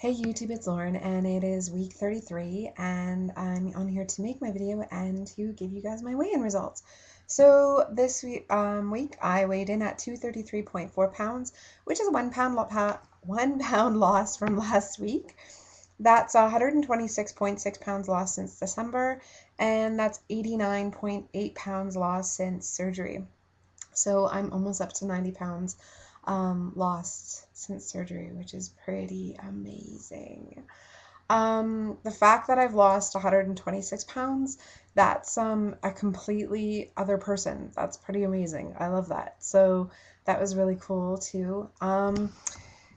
Hey YouTube, it's Lauren, and it is week 33, and I'm on here to make my video and to give you guys my weigh-in results. So this week I weighed in at 233.4 pounds, which is a 1 pound loss from last week. That's 126.6 pounds lost since December, and that's 89.8 pounds lost since surgery. So I'm almost up to 90 pounds lost since surgery, which is pretty amazing. The fact that I've lost 126 pounds, that's a completely other person. That's pretty amazing. I love that. So that was really cool too.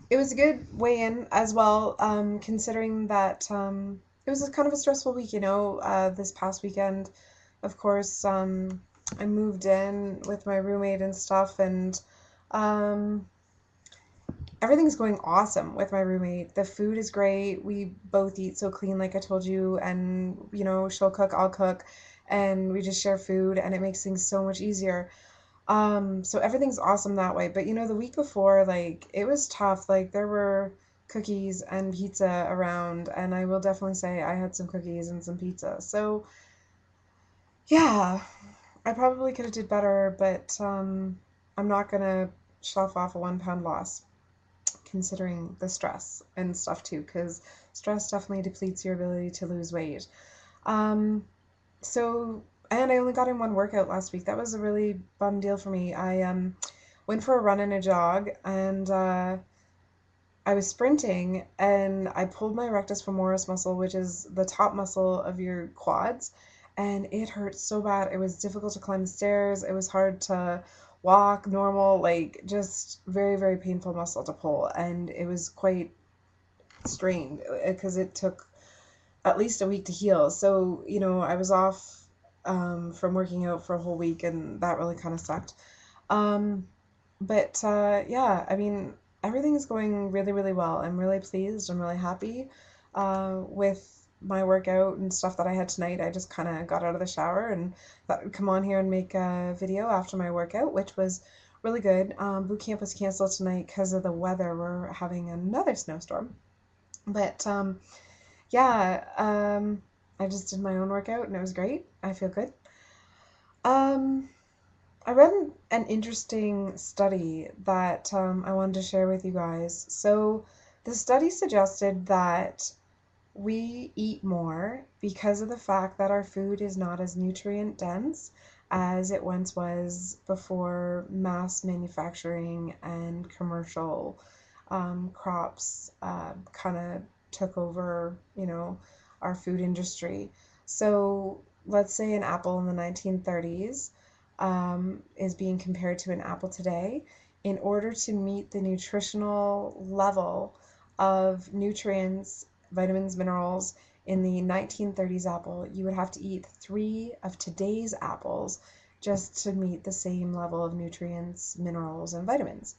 It was a good weigh-in as well, considering that it was a kind of a stressful week, this past weekend. Of course, I moved in with my roommate and stuff, and um, everything's going awesome with my roommate. The food is great. We both eat so clean, like I told you, and she'll cook, I'll cook, and we just share food, and it makes things so much easier. So everything's awesome that way. But the week before, like, it was tough. Like, there were cookies and pizza around, and I will definitely say I had some cookies and some pizza. So yeah, I probably could have did better, but I'm not gonna shelf off a 1 pound loss considering the stress and stuff too, because stress definitely depletes your ability to lose weight. Um, so, and I only got in one workout last week. That was a really bum deal for me. I went for a run and a jog, and I was sprinting, and I pulled my rectus femoris muscle, which is the top muscle of your quads, and it hurt so bad. It was difficult to climb the stairs. It was hard to walk normal, like just very, very painful muscle to pull, and it was quite strained because it took at least a week to heal. So, I was off from working out for a whole week, and that really kind of sucked. Um, but yeah, I mean, everything is going really, really well. I'm really pleased. I'm really happy with my workout and stuff that I had tonight. I just kind of got out of the shower and thought I'd come on here and make a video after my workout, which was really good. Boot camp was canceled tonight because of the weather. We're having another snowstorm. But yeah, I just did my own workout and it was great. I feel good. Um, I read an interesting study that I wanted to share with you guys. So, the study suggested that we eat more because of the fact that our food is not as nutrient dense as it once was before mass manufacturing and commercial crops kind of took over, our food industry. So let's say an apple in the 1930s is being compared to an apple today. In order to meet the nutritional level of nutrients, vitamins, minerals in the 1930s apple, you would have to eat 3 of today's apples just to meet the same level of nutrients, minerals, and vitamins.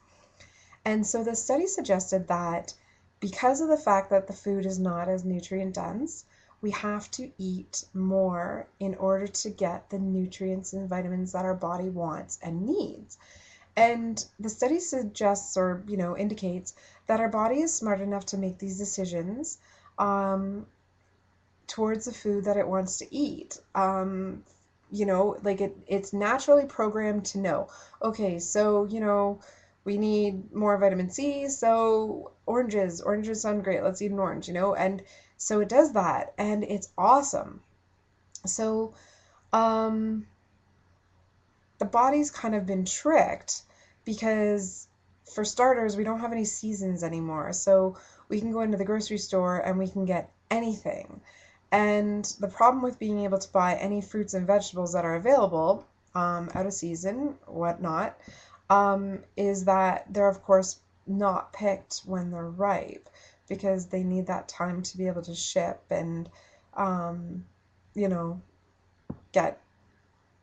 And so the study suggested that because of the fact that the food is not as nutrient dense, we have to eat more in order to get the nutrients and vitamins that our body wants and needs. And the study suggests or, indicates that our body is smart enough to make these decisions towards the food that it wants to eat. Like it's naturally programmed to know, okay, so, we need more vitamin C, so oranges sound great, let's eat an orange, and so it does that, and it's awesome. So, um, the body's kind of been tricked because, for starters, we don't have any seasons anymore. So we can go into the grocery store and we can get anything. And the problem with being able to buy any fruits and vegetables that are available, out of season, whatnot, is that they're, of course, not picked when they're ripe because they need that time to be able to ship and, um, you know, get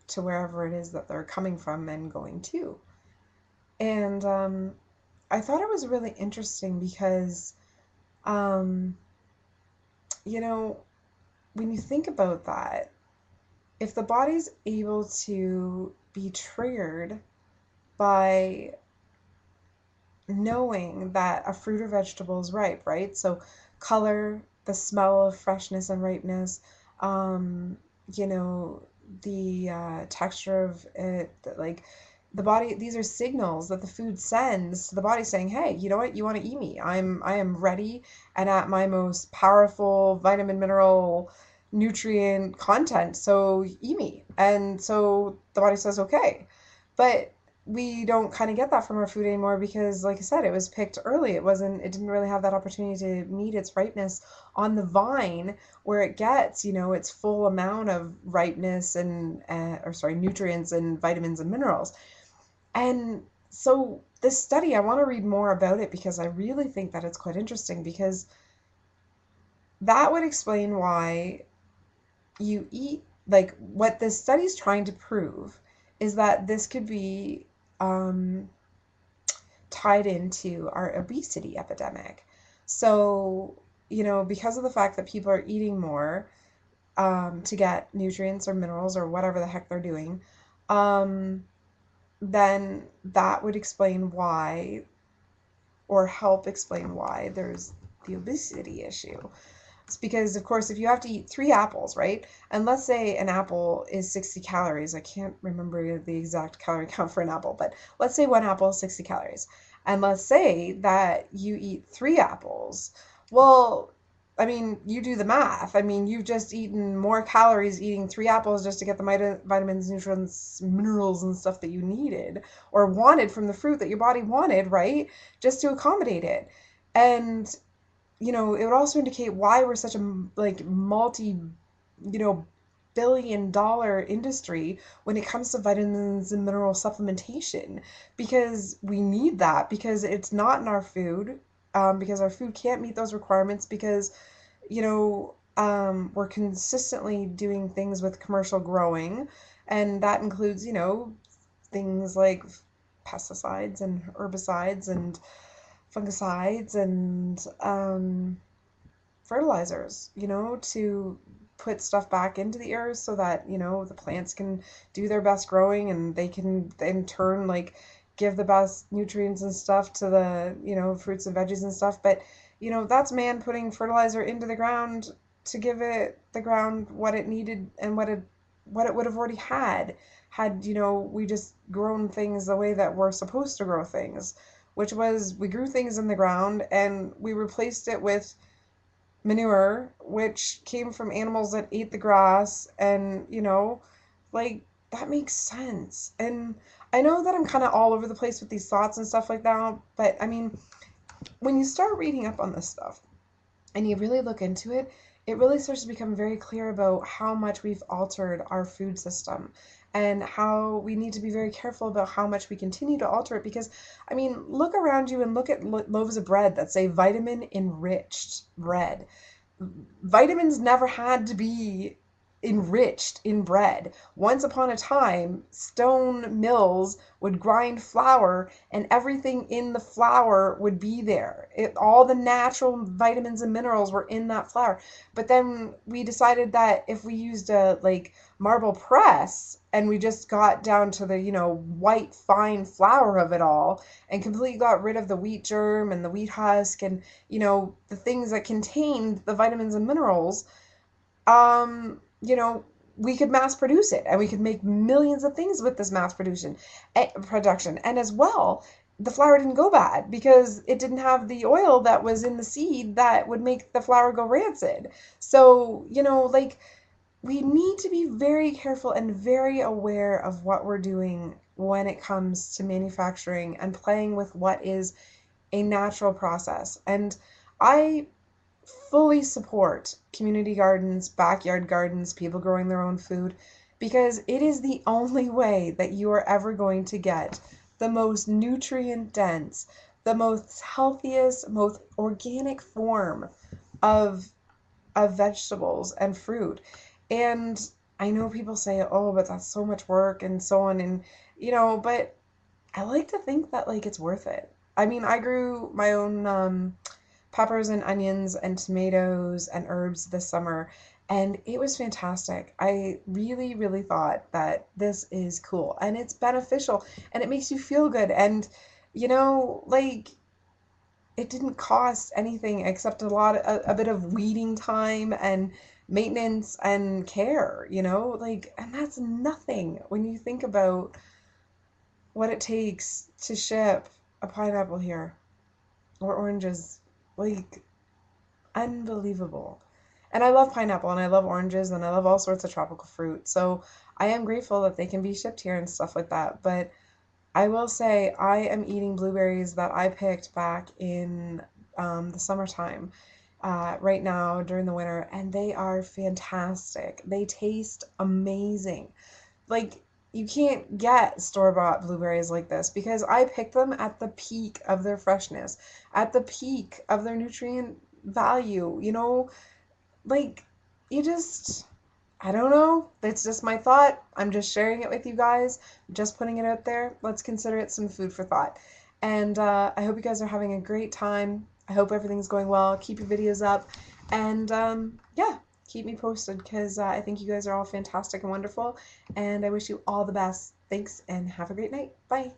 to wherever it is that they're coming from and going to. And I thought it was really interesting because, um, you know, when you think about that, if the body's able to be triggered by knowing that a fruit or vegetable is ripe, right? So color, the smell of freshness and ripeness, um, you know, the texture of it, like the body, these are signals that the food sends to the body saying, hey, you know what, you want to eat me. I am ready and at my most powerful vitamin, mineral, nutrient content, so eat me. And so the body says, okay. But we don't kind of get that from our food anymore because, like I said, it was picked early. It didn't really have that opportunity to meet its ripeness on the vine where it gets, its full amount of ripeness and, or sorry, nutrients and vitamins and minerals. And so this study, I want to read more about it because I really think that it's quite interesting, because that would explain why you eat, like what this study is trying to prove is that this could be um, tied into our obesity epidemic. So, because of the fact that people are eating more to get nutrients or minerals or whatever the heck they're doing, um, then that would explain why, or help explain why there's the obesity issue. It's because, of course, if you have to eat 3 apples, right? And let's say an apple is 60 calories. I can't remember the exact calorie count for an apple, but let's say one apple is 60 calories. And let's say that you eat 3 apples. Well, I mean, you do the math. I mean, you've just eaten more calories eating 3 apples just to get the vitamins, nutrients, minerals, and stuff that you needed or wanted from the fruit that your body wanted, right? Just to accommodate it. And it would also indicate why we're such a like multi, billion-dollar industry when it comes to vitamins and mineral supplementation, because we need that, because it's not in our food, because our food can't meet those requirements, because we're consistently doing things with commercial growing, and that includes things like pesticides and herbicides and fungicides and fertilizers, to put stuff back into the earth so that, the plants can do their best growing and they can in turn like give the best nutrients and stuff to the, fruits and veggies and stuff. But, that's man putting fertilizer into the ground to give it the ground what it needed and what it would have already had, we just grown things the way that we're supposed to grow things, which was we grew things in the ground and we replaced it with manure, which came from animals that ate the grass. And, like, that makes sense. And I know that I'm kind of all over the place with these thoughts and stuff like that, but I mean, when you start reading up on this stuff and you really look into it, it really starts to become very clear about how much we've altered our food system and how we need to be very careful about how much we continue to alter it. Because, I mean, look around you and look at loaves of bread that say vitamin enriched bread. Vitamins never had to be enriched in bread. Once upon a time, stone mills would grind flour and everything in the flour would be there. All the natural vitamins and minerals were in that flour. But then we decided that if we used a marble press and we just got down to the, white fine flour of it all and completely got rid of the wheat germ and the wheat husk and, the things that contained the vitamins and minerals, we could mass produce it and we could make millions of things with this mass production. And as well, the flour didn't go bad because it didn't have the oil that was in the seed that would make the flour go rancid. So, we need to be very careful and very aware of what we're doing when it comes to manufacturing and playing with what is a natural process. And I fully support community gardens, backyard gardens, people growing their own food, because it is the only way that you are ever going to get the most nutrient dense, the most healthiest, most organic form of vegetables and fruit. And I know people say, oh, but that's so much work and so on. And, but I like to think that it's worth it. I mean, I grew my own peppers and onions and tomatoes and herbs this summer, and it was fantastic. I really, really thought that this is cool and it's beneficial and it makes you feel good. And, you know, like, it didn't cost anything except a bit of weeding time and maintenance and care, you know? Like, and that's nothing when you think about what it takes to ship a pineapple here or oranges. Like, unbelievable. And I love pineapple and I love oranges and I love all sorts of tropical fruit. So I am grateful that they can be shipped here and stuff like that. But I will say I am eating blueberries that I picked back in the summertime right now during the winter, and they are fantastic. They taste amazing. Like, you can't get store-bought blueberries like this because I picked them at the peak of their freshness, at the peak of their nutrient value, you know? Like, you just, I don't know. It's just my thought. I'm just sharing it with you guys, just putting it out there. Let's consider it some food for thought. And I hope you guys are having a great time. I hope everything's going well. Keep your videos up. And yeah, keep me posted because I think you guys are all fantastic and wonderful. And I wish you all the best. Thanks and have a great night. Bye.